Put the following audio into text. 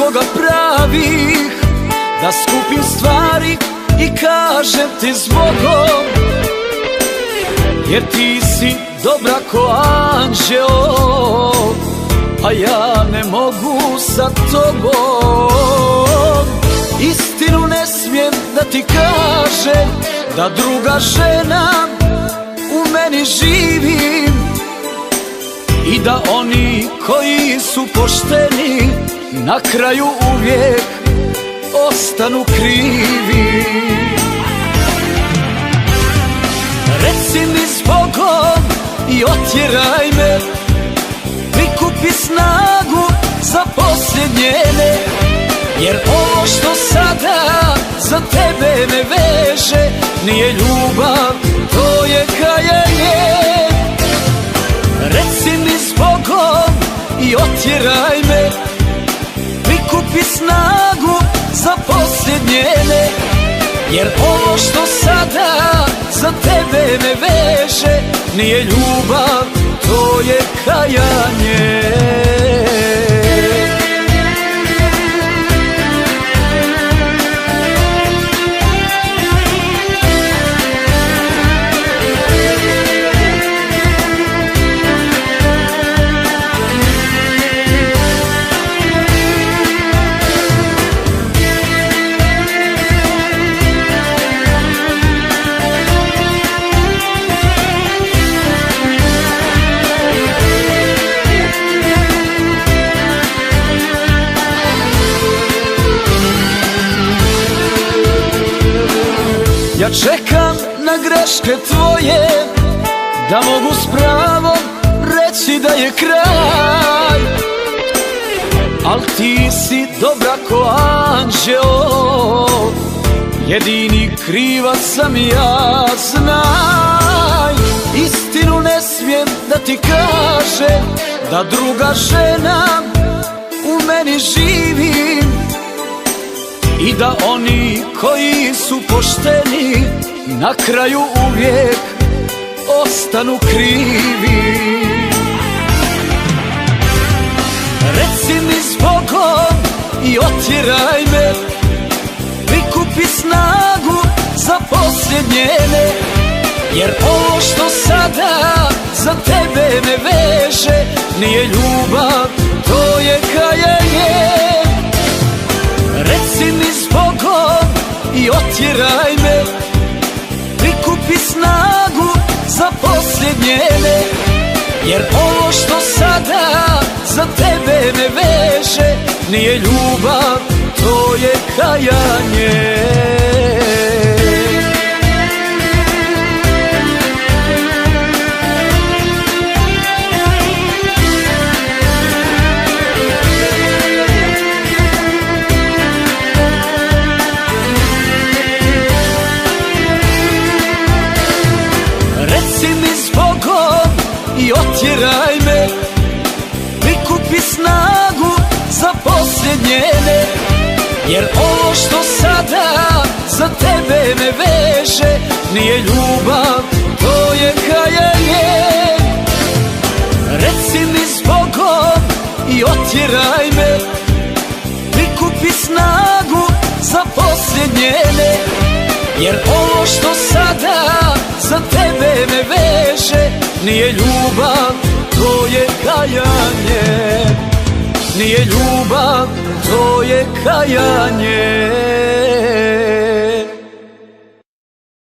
razloga pravih da skupim stvari i kažem ti zbogom, jer ti si dobra ko anđeo, a ja ne mogu sa tobom. Istinu ne smijem da ti kažem, da druga žena u meni živi i da oni koji su pošteni na kraju uvijek ostanu krivi. Reci mi zbogom i otjeraj me, prikupi snagu za posljednje ne, jer ovo što sada za tebe me veže nije ljubav, to je kajanje. Reci mi zbogom i otjeraj me, prikupi snagu za posljednje ne, jer ovo što sada za tebe me veže nije ljubav, to je kajanje. Ja čekam na greške tvoje, da mogu s pravom reći da je kraj. Al ti si dobra ko anđeo, jedini krivac sam ja, znaj. Istinu ne smijem da ti kažem, da druga žena u meni živi i da oni koji su pošteni na kraju uvijek ostanu krivi. Reci mi zbogom i otjeraj me, prikupi snagu za posljednje ne, jer ovo što sada za tebe me veže nije ljubav, to je kajanje. Reci mi zbogom i otjeraj me, prikupi snagu za posljednje ne, jer ovo što sada za tebe me veže nije ljubav, to je kajanje. I otjeraj me, prikupi snagu za posljednje ne, jer ovo što sada za tebe me veže nije ljubav, to je kajanje. Reci mi zbogom i otjeraj me, prikupi snagu za posljednje ne, jer ovo što sada za tebe me veže nije ljubav, to je kajanje. Nije ljubav, to je kajanje.